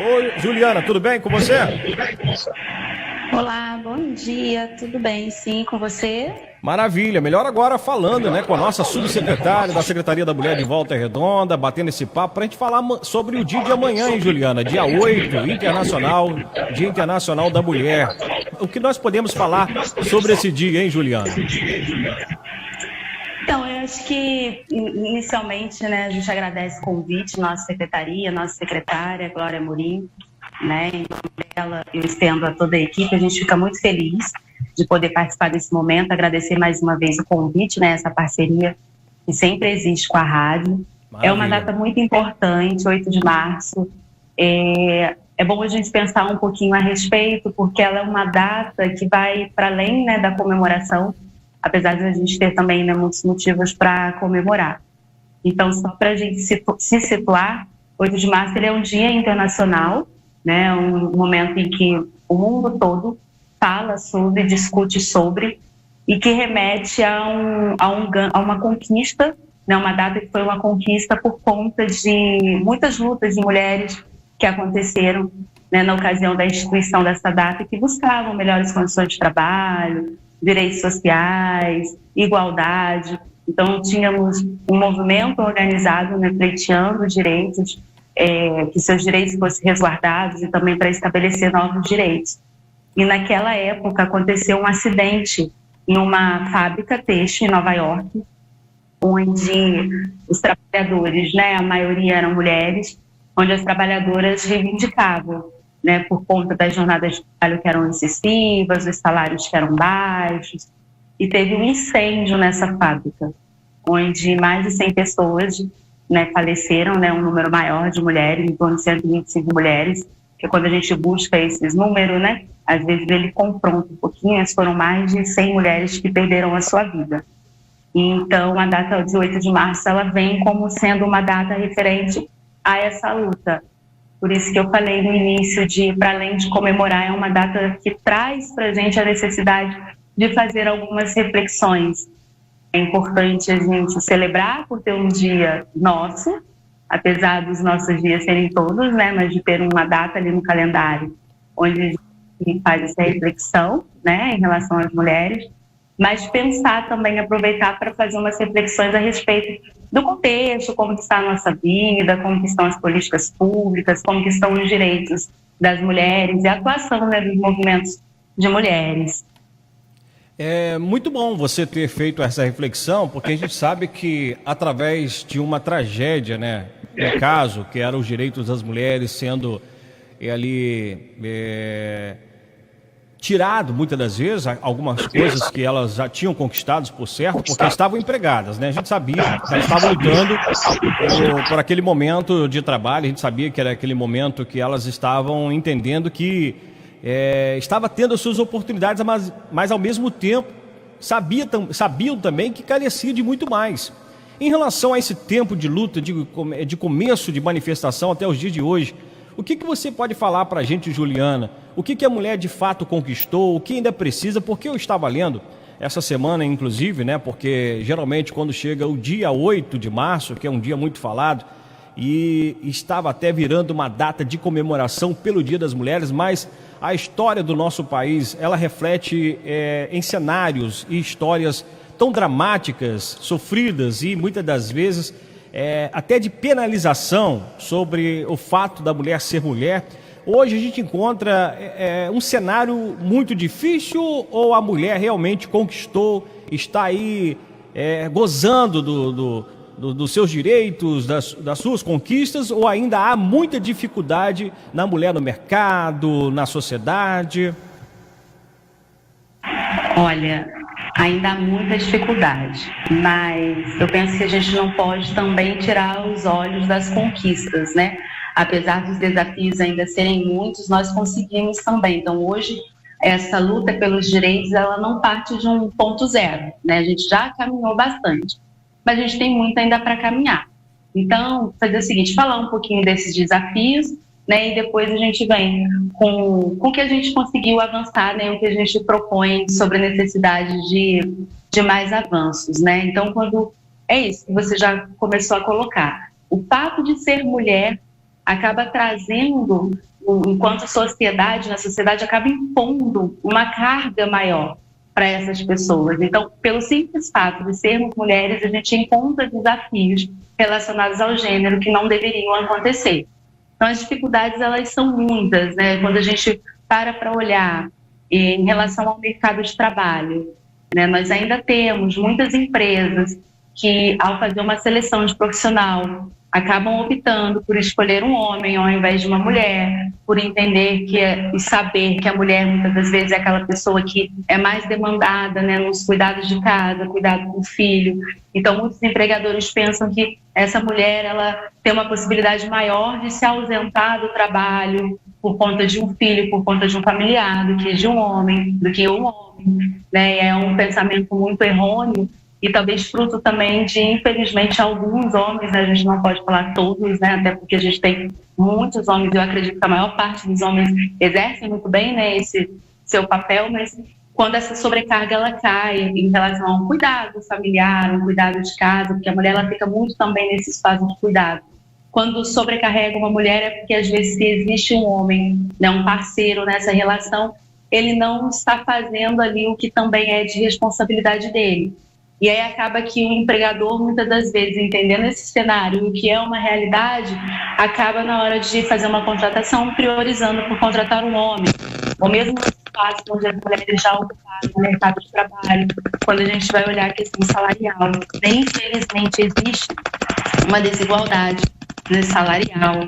Oi, Juliana, tudo bem com você? Olá, bom dia, tudo bem? Sim, com você? Maravilha, melhor agora falando, né, com a nossa subsecretária da Secretaria da Mulher de Volta Redonda, batendo esse papo pra gente falar sobre o dia de amanhã, hein, Juliana? Dia 8, Internacional, Dia Internacional da Mulher. O que nós podemos falar sobre esse dia, hein, Juliana? Então, eu acho que, inicialmente, né, a gente agradece o convite, nossa secretaria, nossa secretária, Glória Amorim, né, em nome dela, eu estendo a toda a equipe, a gente fica muito feliz de poder participar desse momento, agradecer mais uma vez o convite, né, essa parceria que sempre existe com a rádio. Maravilha. É uma data muito importante, 8 de março, é bom a gente pensar um pouquinho a respeito, porque ela é uma data que vai para além, né, da comemoração, apesar de a gente ter também, né, muitos motivos para comemorar. Então, só para a gente se situar, 8 de março ele é um dia internacional, né, um momento em que o mundo todo fala sobre, discute sobre, e que remete a uma conquista, né, uma data que foi uma conquista por conta de muitas lutas de mulheres que aconteceram, né, na ocasião da instituição dessa data, que buscavam melhores condições de trabalho, direitos sociais, igualdade. Então, tínhamos um movimento organizado, né, pleiteando direitos, que seus direitos fossem resguardados e também para estabelecer novos direitos. E naquela época aconteceu um acidente em uma fábrica têxtil em Nova York, onde os trabalhadores, né, a maioria eram mulheres, onde as trabalhadoras reivindicavam, né, por conta das jornadas de trabalho que eram excessivas, os salários que eram baixos, e teve um incêndio nessa fábrica, onde mais de 100 pessoas, né, faleceram, né, um número maior de mulheres, em torno de 125 mulheres, que quando a gente busca esses números, né, às vezes ele confronta um pouquinho, mas foram mais de 100 mulheres que perderam a sua vida. Então, a data de 8 de março, ela vem como sendo uma data referente a essa luta. Por isso que eu falei no início de, para além de comemorar, é uma data que traz para a gente a necessidade de fazer algumas reflexões. É importante a gente celebrar por ter um dia nosso, apesar dos nossos dias serem todos, né, mas de ter uma data ali no calendário onde a gente faz essa reflexão, né, em relação às mulheres, mas pensar também, aproveitar para fazer umas reflexões a respeito do contexto, como está a nossa vida, como estão as políticas públicas, como estão os direitos das mulheres e a atuação, né, dos movimentos de mulheres. É muito bom você ter feito essa reflexão, porque a gente sabe que através de uma tragédia, né, no caso, que eram os direitos das mulheres sendo ali tirado muitas das vezes algumas coisas que elas já tinham conquistado por certo, porque estavam empregadas, né? A gente sabia que elas estavam lutando por aquele momento de trabalho, a gente sabia que era aquele momento que elas estavam entendendo que estava tendo as suas oportunidades, mas ao mesmo tempo sabiam também que carecia de muito mais. Em relação a esse tempo de luta, de começo de manifestação até os dias de hoje, o que você pode falar para a gente, Juliana? O que a mulher de fato conquistou? O que ainda precisa? Porque eu estava lendo essa semana, inclusive, né? Porque geralmente quando chega o dia 8 de março, que é um dia muito falado, e estava até virando uma data de comemoração pelo Dia das Mulheres, mas a história do nosso país, ela reflete em cenários e histórias tão dramáticas, sofridas e muitas das vezes até de penalização sobre o fato da mulher ser mulher. Hoje a gente encontra um cenário muito difícil, ou a mulher realmente conquistou, está aí gozando dos seus direitos, das suas conquistas, ou ainda há muita dificuldade na mulher no mercado, na sociedade? Olha, ainda há muita dificuldade, mas eu penso que a gente não pode também tirar os olhos das conquistas, né? Apesar dos desafios ainda serem muitos, nós conseguimos também. Então, hoje, essa luta pelos direitos, ela não parte de um ponto zero, né? A gente já caminhou bastante, mas a gente tem muito ainda para caminhar. Então, fazer o seguinte, falar um pouquinho desses desafios, né? E depois a gente vem com o que a gente conseguiu avançar, né? O que a gente propõe sobre a necessidade de mais avanços, né? Então, quando é isso que você já começou a colocar, o fato de ser mulher acaba trazendo enquanto sociedade, a sociedade acaba impondo uma carga maior para essas pessoas. Então, pelo simples fato de sermos mulheres, a gente encontra desafios relacionados ao gênero que não deveriam acontecer. Então, as dificuldades, elas são muitas, né? Quando a gente para olhar em relação ao mercado de trabalho, né? Nós ainda temos muitas empresas que, ao fazer uma seleção de profissional, acabam optando por escolher um homem ao invés de uma mulher, por entender e saber que a mulher muitas das vezes é aquela pessoa que é mais demandada, né, nos cuidados de casa, cuidado com o filho. Então, muitos empregadores pensam que essa mulher, ela tem uma possibilidade maior de se ausentar do trabalho por conta de um filho, por conta de um familiar, do que de um homem, né? É um pensamento muito errôneo. E talvez fruto também de, infelizmente, alguns homens, né? A gente não pode falar todos, né? Até porque a gente tem muitos homens, eu acredito que a maior parte dos homens exercem muito bem, né, esse seu papel, mas quando essa sobrecarga ela cai em relação a um cuidado familiar, um cuidado de casa, porque a mulher ela fica muito também nesse espaço de cuidado. Quando sobrecarrega uma mulher é porque às vezes se existe um homem, né, um parceiro nessa relação, ele não está fazendo ali o que também é de responsabilidade dele. E aí acaba que o empregador, muitas das vezes, entendendo esse cenário, o que é uma realidade, acaba na hora de fazer uma contratação priorizando por contratar um homem. Ou mesmo no espaço onde as mulheres já ocuparam no mercado de trabalho, quando a gente vai olhar a questão salarial, infelizmente existe uma desigualdade, né, salarial.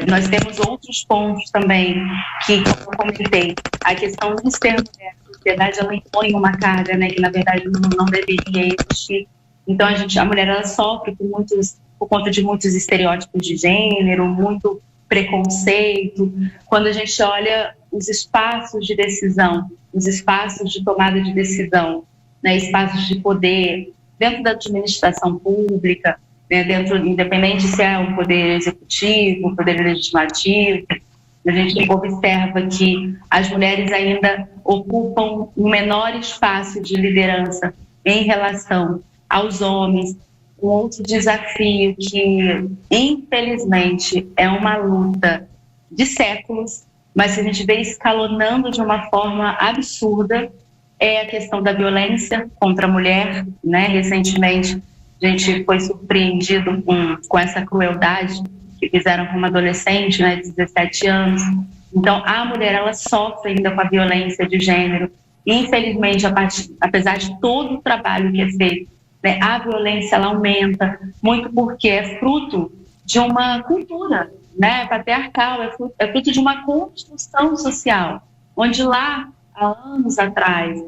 Nós temos outros pontos também que, como eu comentei, a questão de ser mulher, a sociedade ela impõe uma carga, né, que na verdade não deveria existir. Então a mulher ela sofre por conta de muitos estereótipos de gênero, muito preconceito. Quando a gente olha os espaços de decisão, os espaços de tomada de decisão, né, espaços de poder dentro da administração pública, né, independente se é o poder executivo, o poder legislativo, a gente observa que as mulheres ainda ocupam um menor espaço de liderança em relação aos homens. Um outro desafio que, infelizmente, é uma luta de séculos, mas que a gente vê escalonando de uma forma absurda, é a questão da violência contra a mulher, né? Recentemente, a gente foi surpreendido com essa crueldade que fizeram com uma adolescente, né, de 17 anos. Então, a mulher, ela sofre ainda com a violência de gênero. E, infelizmente, apesar de todo o trabalho que é feito, né, a violência ela aumenta, muito porque é fruto de uma cultura, né, patriarcal, é fruto de uma construção social, onde lá, há anos atrás,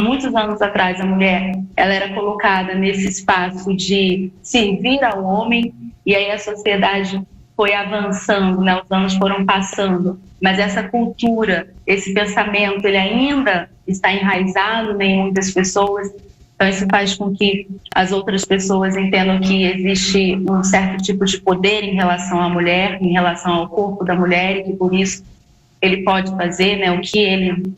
muitos anos atrás, a mulher ela era colocada nesse espaço de servir ao homem, e aí a sociedade foi avançando, né? Os anos foram passando, mas essa cultura, esse pensamento, ele ainda está enraizado em muitas pessoas. Então isso faz com que as outras pessoas entendam que existe um certo tipo de poder em relação à mulher, em relação ao corpo da mulher, e que por isso ele pode fazer, né, o que ele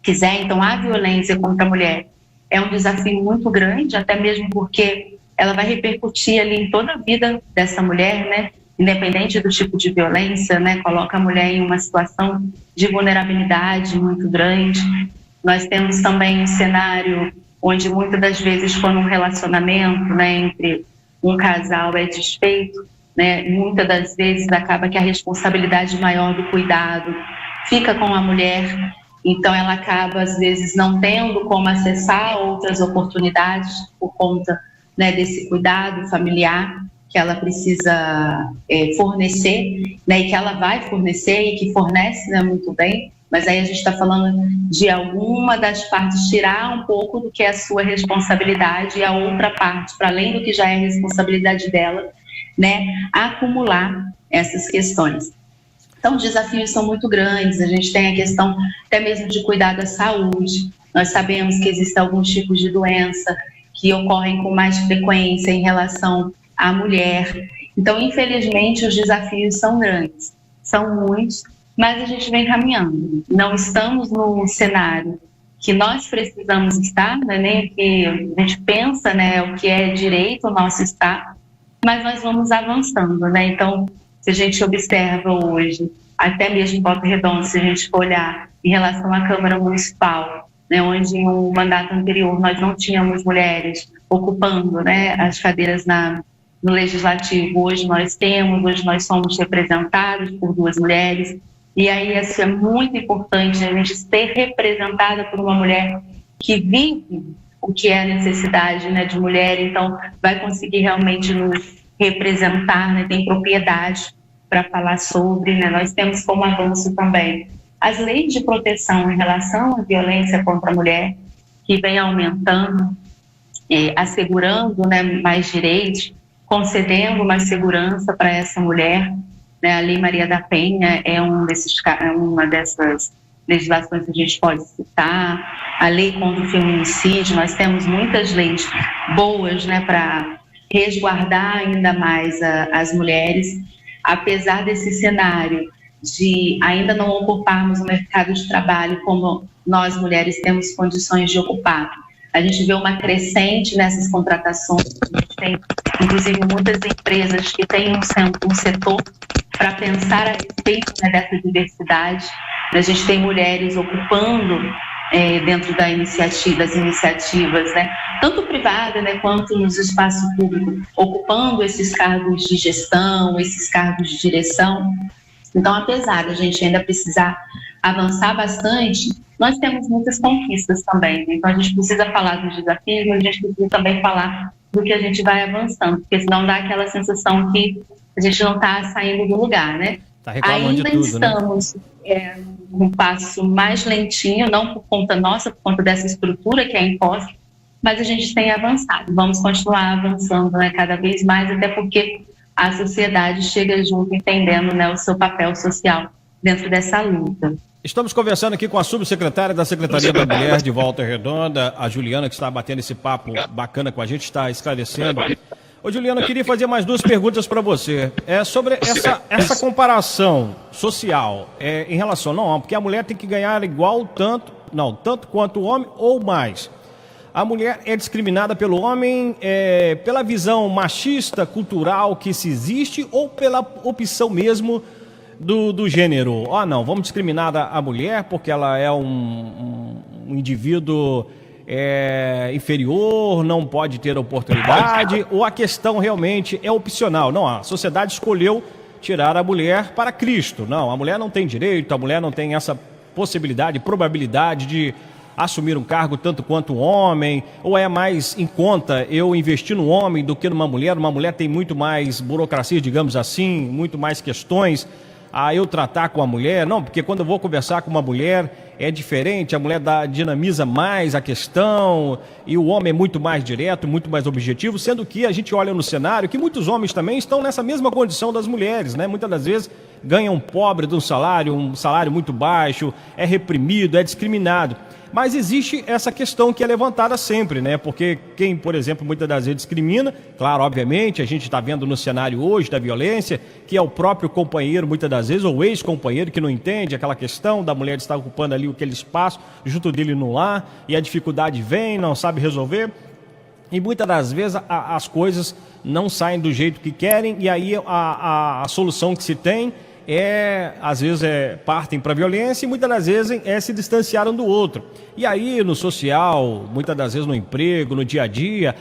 quiser. Então a violência contra a mulher é um desafio muito grande, até mesmo porque ela vai repercutir ali em toda a vida dessa mulher, né? Independente do tipo de violência, né? Coloca a mulher em uma situação de vulnerabilidade muito grande. Nós temos também um cenário onde muitas das vezes quando um relacionamento, né, entre um casal é desfeito, né, muitas das vezes acaba que a responsabilidade maior do cuidado fica com a mulher. Então ela acaba às vezes não tendo como acessar outras oportunidades por conta, né, desse cuidado familiar que ela precisa fornecer, né, e que ela vai fornecer e que fornece, né, muito bem, mas aí a gente está falando de alguma das partes tirar um pouco do que é a sua responsabilidade e a outra parte, para além do que já é a responsabilidade dela, né, acumular essas questões. Então, os desafios são muito grandes. A gente tem a questão até mesmo de cuidar da saúde. Nós sabemos que existem alguns tipos de doença que ocorrem com mais frequência em relação à mulher. Então, infelizmente, os desafios são grandes, são muitos, mas a gente vem caminhando. Não estamos no cenário que nós precisamos estar, né, nem que a gente pensa, né, o que é direito nosso estar, mas nós vamos avançando, né? Então, Se a gente observa hoje, até mesmo em Volta Redonda, se a gente for olhar em relação à Câmara Municipal, né, onde no mandato anterior nós não tínhamos mulheres ocupando, né, as cadeiras no Legislativo, hoje nós temos, hoje nós somos representados por 2 mulheres, e aí isso é muito importante, a gente ser representada por uma mulher que vive o que é a necessidade, né, de mulher, então vai conseguir realmente nos representar, né, tem propriedade para falar sobre, né, nós temos como avanço também as leis de proteção em relação à violência contra a mulher, que vem aumentando, assegurando, né, mais direitos, concedendo mais segurança para essa mulher, né, a Lei Maria da Penha é uma dessas legislações que a gente pode citar, a lei contra o feminicídio, nós temos muitas leis boas, né, para resguardar ainda mais as mulheres, apesar desse cenário de ainda não ocuparmos o mercado de trabalho como nós mulheres temos condições de ocupar. A gente vê uma crescente nessas contratações, a gente tem inclusive muitas empresas que têm um setor para pensar a respeito, né, dessa diversidade. A gente tem mulheres ocupando dentro das iniciativas, né, tanto privada, né, quanto nos espaços públicos, ocupando esses cargos de gestão, esses cargos de direção. Então, apesar de a gente ainda precisar avançar bastante, nós temos muitas conquistas também. Então, a gente precisa falar dos desafios, mas a gente precisa também falar do que a gente vai avançando, porque senão dá aquela sensação que a gente não está saindo do lugar, né? Tá reclamando ainda de tudo, estamos, né, um passo mais lentinho, não por conta nossa, por conta dessa estrutura que é imposta, mas a gente tem avançado. Vamos continuar avançando, né, cada vez mais, até porque a sociedade chega junto entendendo, né, o seu papel social dentro dessa luta. Estamos conversando aqui com a subsecretária da Secretaria da Mulher de Volta Redonda, a Juliana, que está batendo esse papo bacana com a gente, está esclarecendo. Ô, Juliana, eu queria fazer mais 2 perguntas para você. Sobre essa comparação social em relação, não, porque a mulher tem que ganhar tanto quanto o homem ou mais. A mulher é discriminada pelo homem pela visão machista, cultural que se existe ou pela opção mesmo do gênero? Não, vamos discriminar a mulher porque ela é um indivíduo inferior, não pode ter oportunidade, ou a questão realmente é opcional? Não, a sociedade escolheu tirar a mulher para Cristo. Não, a mulher não tem direito, a mulher não tem essa possibilidade, probabilidade de assumir um cargo tanto quanto um homem, ou é mais em conta eu investir no homem do que numa mulher? Uma mulher tem muito mais burocracia, digamos assim, muito mais questões a eu tratar com a mulher. Não, porque quando eu vou conversar com uma mulher é diferente, a mulher dinamiza mais a questão e o homem é muito mais direto, muito mais objetivo, sendo que a gente olha no cenário que muitos homens também estão nessa mesma condição das mulheres, né? Muitas das vezes ganham pobre de um salário muito baixo, é reprimido, é discriminado. Mas existe essa questão que é levantada sempre, né? Porque quem, por exemplo, muitas das vezes discrimina, claro, obviamente, a gente está vendo no cenário hoje da violência, que é o próprio companheiro, muitas das vezes, ou o ex-companheiro que não entende aquela questão da mulher estar ocupando ali aquele espaço junto dele no lar, e a dificuldade vem, não sabe resolver, e muitas das vezes as coisas não saem do jeito que querem, e aí a solução que se tem às vezes partem para a violência e muitas das vezes se distanciaram do outro. E aí no social, muitas das vezes no emprego, no dia a dia,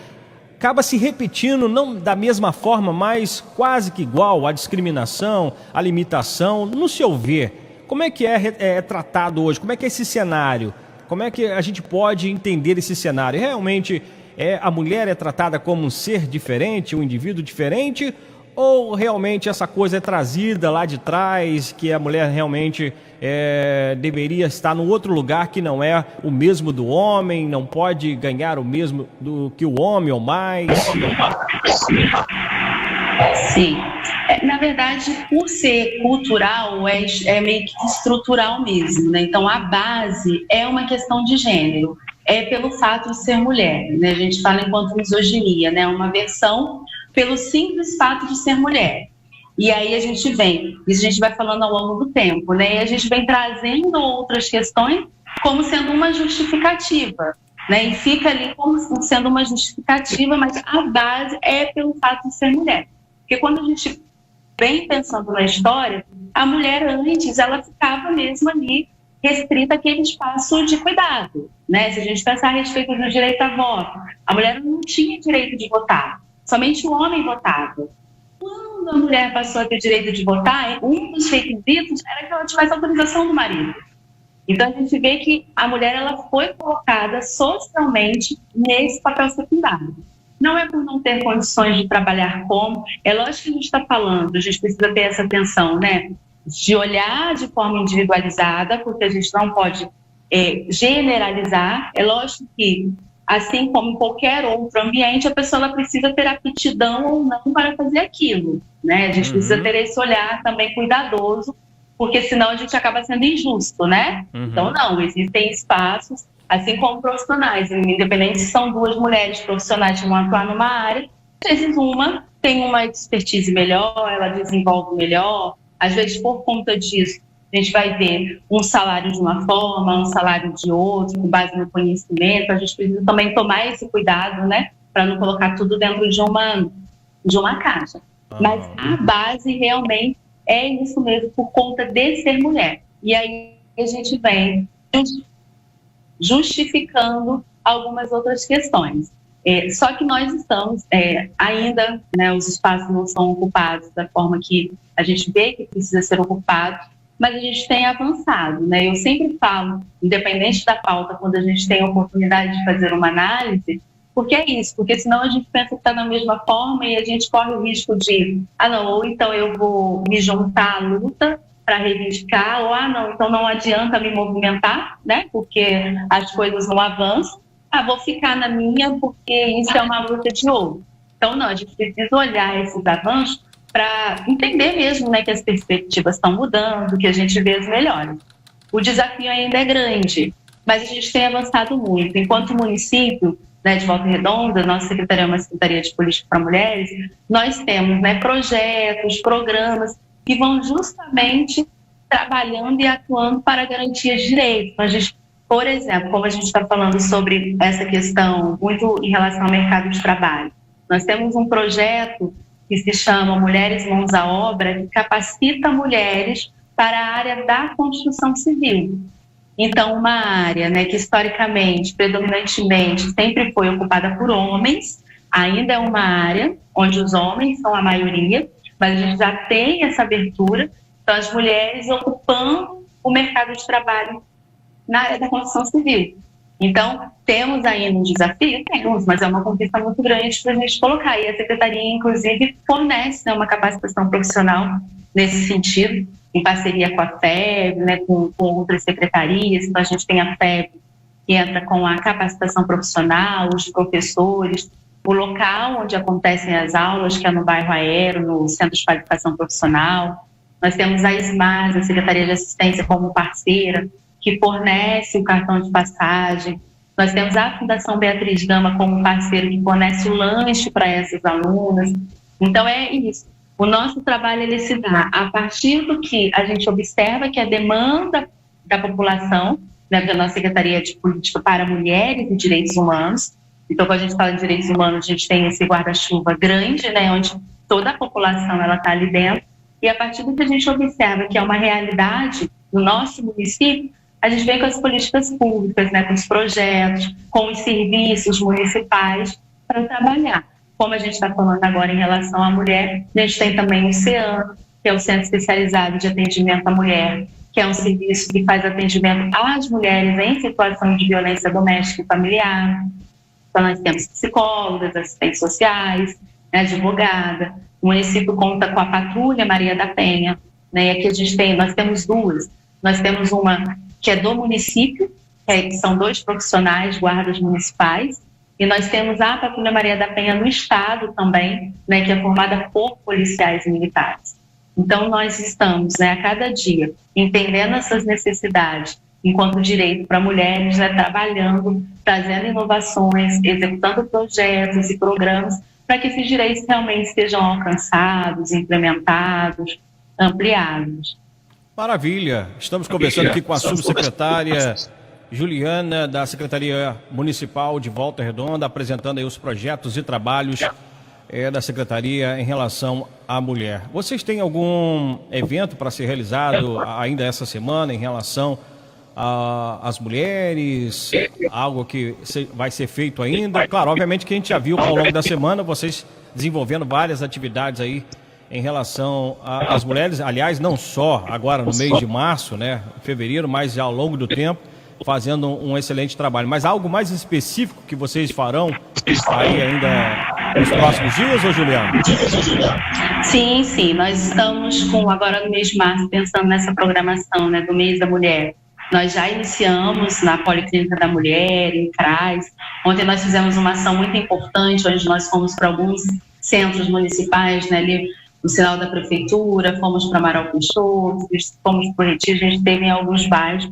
acaba se repetindo, não da mesma forma, mas quase que igual, a discriminação, a limitação. No seu ver, como é que é tratado hoje? Como é que é esse cenário? Como é que a gente pode entender esse cenário? Realmente a mulher é tratada como um ser diferente, um indivíduo diferente? Ou realmente essa coisa é trazida lá de trás, que a mulher realmente deveria estar num outro lugar que não é o mesmo do homem, não pode ganhar o mesmo do que o homem ou mais? Sim. Na verdade, por ser cultural, é meio que estrutural mesmo, né? Então, a base é uma questão de gênero, é pelo fato de ser mulher, né? A gente fala enquanto misoginia, né? Uma versão pelo simples fato de ser mulher. E aí isso a gente vai falando ao longo do tempo, né? E a gente vem trazendo outras questões como sendo uma justificativa, né? E fica ali como sendo uma justificativa, mas a base é pelo fato de ser mulher. Porque quando a gente bem pensando na história, a mulher antes, ela ficava mesmo ali restrita àquele espaço de cuidado, né? Se a gente pensar a respeito do direito a voto, a mulher não tinha direito de votar, somente o homem votava. Quando a mulher passou a ter direito de votar, um dos requisitos era que ela tivesse autorização do marido. Então, a gente vê que a mulher ela foi colocada socialmente nesse papel secundário. Não é por não ter condições de trabalhar como, é lógico que a gente está falando, a gente precisa ter essa atenção, né? De olhar de forma individualizada, porque a gente não pode generalizar. É lógico que, assim como em qualquer outro ambiente, a pessoa ela precisa ter aptidão ou não para fazer aquilo, né? A gente precisa ter esse olhar também cuidadoso, porque senão a gente acaba sendo injusto, né? Então, não, existem espaços, assim como profissionais, independente se são duas mulheres profissionais que vão atuar numa área, às vezes uma tem uma expertise melhor, ela desenvolve melhor, às vezes por conta disso a gente vai ver um salário de uma forma, um salário de outro, com base no conhecimento. A gente precisa também tomar esse cuidado, né, para não colocar tudo dentro de uma caixa. Mas a base realmente é isso mesmo, por conta de ser mulher. E aí a gente vem justificando algumas outras questões. Só que nós estamos ainda, né, os espaços não são ocupados da forma que a gente vê que precisa ser ocupado, mas a gente tem avançado, né? Eu sempre falo, independente da pauta, quando a gente tem a oportunidade de fazer uma análise, porque é isso, porque senão a gente pensa que está da mesma forma e a gente corre o risco de, ou então eu vou me juntar à luta para reivindicar, ou não, então não adianta me movimentar, né? Porque as coisas não avançam. Vou ficar na minha porque isso é uma luta de ouro. Então, não, a gente precisa olhar esses avanços para entender mesmo, né, que as perspectivas estão mudando, que a gente vê as melhores. O desafio ainda é grande, mas a gente tem avançado muito. Enquanto município, né, de Volta Redonda, nossa secretaria é uma secretaria de política para mulheres, nós temos, né, projetos, programas que vão justamente trabalhando e atuando para garantir os direitos. A gente, por exemplo, como a gente está falando sobre essa questão muito em relação ao mercado de trabalho, nós temos um projeto que se chama Mulheres Mãos à Obra, que capacita mulheres para a área da construção civil. Então, uma área, né, que historicamente, predominantemente, sempre foi ocupada por homens, ainda é uma área onde os homens são a maioria, mas a gente já tem essa abertura, então as mulheres ocupando o mercado de trabalho na área da construção civil. Então, temos ainda um desafio, mas é uma conquista muito grande para a gente colocar. E a Secretaria, inclusive, fornece, né, uma capacitação profissional nesse sentido, em parceria com a FEB, né, com outras secretarias. Então, a gente tem a FEB, que entra com a capacitação profissional, os professores, o local onde acontecem as aulas, que é no bairro Aero, no Centro de Qualificação Profissional. Nós temos a SMAS, a Secretaria de Assistência, como parceira, que fornece o cartão de passagem. Nós temos a Fundação Beatriz Gama como parceiro que fornece o lanche para essas alunas. Então, é isso. O nosso trabalho ele se dá a partir do que a gente observa que a demanda da população, né, da nossa Secretaria de Política para Mulheres e Direitos Humanos. Então, quando a gente fala de direitos humanos, a gente tem esse guarda-chuva grande, né, onde toda a população está ali dentro. E a partir do que a gente observa que é uma realidade no nosso município, a gente vem com as políticas públicas, né, com os projetos, com os serviços municipais para trabalhar. Como a gente está falando agora em relação à mulher, a gente tem também o CEAN, que é o Centro Especializado de Atendimento à Mulher, que é um serviço que faz atendimento às mulheres em situação de violência doméstica e familiar. Então, nós temos psicólogas, assistentes sociais, né, advogada. O município conta com a Patrulha Maria da Penha, né, e aqui nós temos duas. Nós temos uma que é do município, que são 2 profissionais, guardas municipais, e nós temos a Patrulha Maria da Penha no estado também, né, que é formada por policiais e militares. Então, nós estamos, né, a cada dia entendendo essas necessidades enquanto direito para mulheres, né, trabalhando, trazendo inovações, executando projetos e programas para que esses direitos realmente sejam alcançados, implementados, ampliados. Maravilha. Estamos conversando aqui com a subsecretária Juliana, da Secretaria Municipal de Volta Redonda, apresentando aí os projetos e trabalhos da Secretaria em relação à mulher. Vocês têm algum evento para ser realizado ainda essa semana em relação às mulheres? Algo que vai ser feito ainda? Claro, obviamente que a gente já viu ao longo da semana vocês desenvolvendo várias atividades aí em relação às mulheres. Aliás, não só agora no mês de março, né, fevereiro, mas já ao longo do tempo, fazendo um excelente trabalho. Mas algo mais específico que vocês farão aí ainda nos próximos dias, ô Juliana? Sim, nós estamos agora no mês de março, pensando nessa programação, né, do mês da mulher. Nós já iniciamos na Policlínica da Mulher, em CRAS. Ontem nós fizemos uma ação muito importante, onde nós fomos para alguns centros municipais, né, ali no sinal da prefeitura, fomos para Amaral Peixoto, fomos para o Retiro, a gente teve em alguns bairros,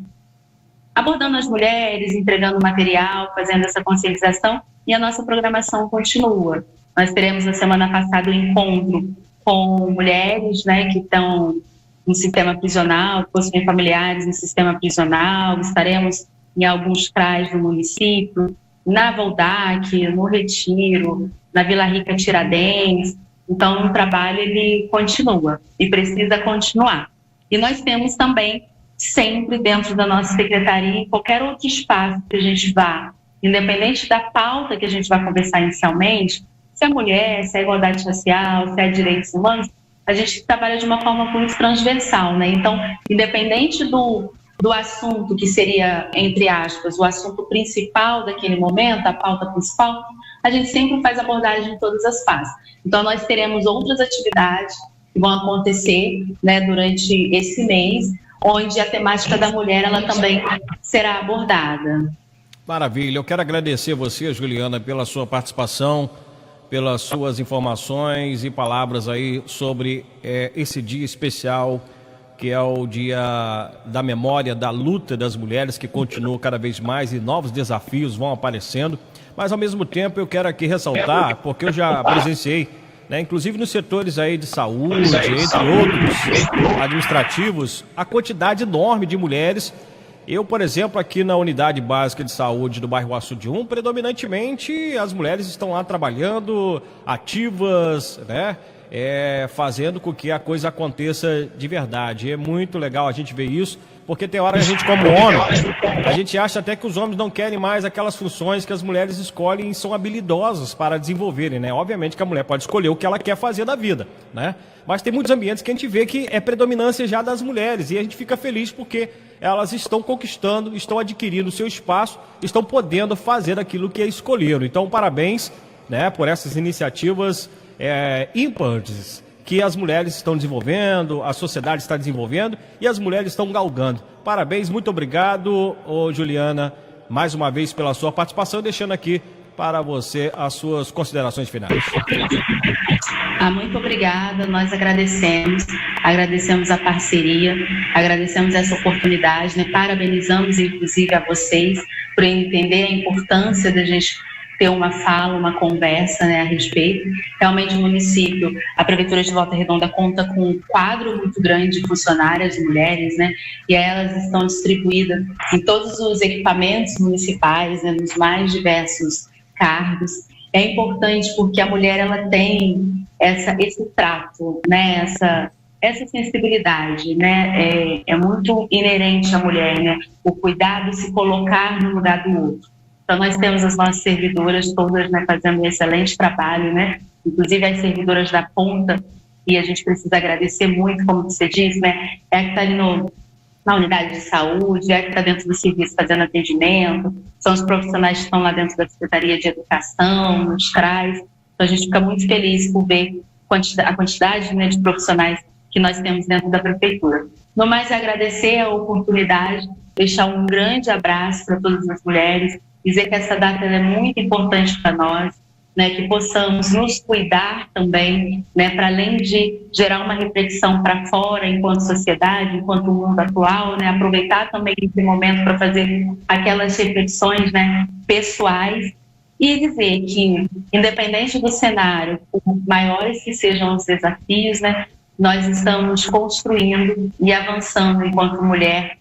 abordando as mulheres, entregando material, fazendo essa conscientização, e a nossa programação continua. Nós teremos na semana passada um encontro com mulheres, né, que estão no sistema prisional, que possuem familiares no sistema prisional. Estaremos em alguns CRAs do município, na Voldac, no Retiro, na Vila Rica Tiradentes. Então, o trabalho ele continua e precisa continuar. E nós temos também, sempre dentro da nossa secretaria, em qualquer outro espaço que a gente vá, independente da pauta que a gente vai conversar inicialmente, se é mulher, se é igualdade social, se é direitos humanos, a gente trabalha de uma forma muito transversal, né? Então, independente do assunto que seria, entre aspas, o assunto principal daquele momento, a pauta principal, a gente sempre faz abordagem em todas as fases. Então, nós teremos outras atividades que vão acontecer, né, durante esse mês, onde a temática da mulher ela também será abordada. Maravilha, eu quero agradecer você, Juliana, pela sua participação, pelas suas informações e palavras aí sobre esse dia especial, que é o dia da memória da luta das mulheres, que continua cada vez mais e novos desafios vão aparecendo. Mas ao mesmo tempo eu quero aqui ressaltar, porque eu já presenciei, né, inclusive nos setores aí de saúde, entre outros administrativos, a quantidade enorme de mulheres. Eu, por exemplo, aqui na unidade básica de saúde do bairro Açude 1, predominantemente as mulheres estão lá trabalhando, ativas, né, fazendo com que a coisa aconteça de verdade. É muito legal a gente ver isso, porque tem hora que a gente, como homem, a gente acha até que os homens não querem mais aquelas funções que as mulheres escolhem e são habilidosas para desenvolverem, né? Obviamente que a mulher pode escolher o que ela quer fazer da vida, né? Mas tem muitos ambientes que a gente vê que é predominância já das mulheres e a gente fica feliz porque elas estão conquistando, estão adquirindo o seu espaço, estão podendo fazer aquilo que escolheram. Então, parabéns, né, por essas iniciativas ímpares que as mulheres estão desenvolvendo, a sociedade está desenvolvendo e as mulheres estão galgando. Parabéns, muito obrigado, Juliana, mais uma vez pela sua participação, deixando aqui para você as suas considerações finais. Muito obrigada, nós agradecemos a parceria, agradecemos essa oportunidade, né? Parabenizamos inclusive a vocês por entender a importância da gente ter uma fala, uma conversa, né, a respeito. Realmente o município, a Prefeitura de Volta Redonda conta com um quadro muito grande de funcionárias mulheres, né, e elas estão distribuídas em todos os equipamentos municipais, né, nos mais diversos cargos. É importante porque a mulher ela tem esse trato, né, essa sensibilidade, né, é muito inerente à mulher, né, o cuidado de se colocar no lugar do outro. Então, nós temos as nossas servidoras todas, né, fazendo um excelente trabalho, né? Inclusive as servidoras da ponta, e a gente precisa agradecer muito, como você disse, né? É a que está ali na unidade de saúde, é a que está dentro do serviço fazendo atendimento, são os profissionais que estão lá dentro da Secretaria de Educação, nos CRAs. Então, a gente fica muito feliz por ver a quantidade, né, de profissionais que nós temos dentro da Prefeitura. No mais, agradecer a oportunidade, deixar um grande abraço para todas as mulheres, dizer que essa data é muito importante para nós, né, que possamos nos cuidar também, né, para além de gerar uma reflexão para fora enquanto sociedade, enquanto mundo atual, né, aproveitar também esse momento para fazer aquelas reflexões, né, pessoais e dizer que, independente do cenário, por maiores que sejam os desafios, né, nós estamos construindo e avançando enquanto mulher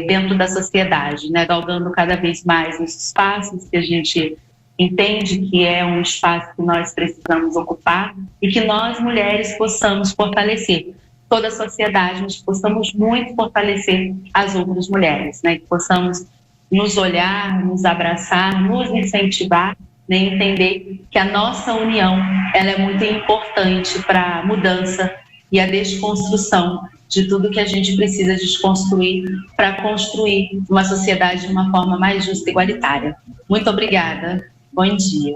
dentro da sociedade, né, galgando cada vez mais os espaços que a gente entende que é um espaço que nós precisamos ocupar e que nós, mulheres, possamos fortalecer. Toda a sociedade, nós possamos muito fortalecer as outras mulheres, né? Que possamos nos olhar, nos abraçar, nos incentivar, né? Entender que a nossa união ela é muito importante para a mudança e a desconstrução de tudo que a gente precisa desconstruir para construir uma sociedade de uma forma mais justa e igualitária. Muito obrigada. Bom dia.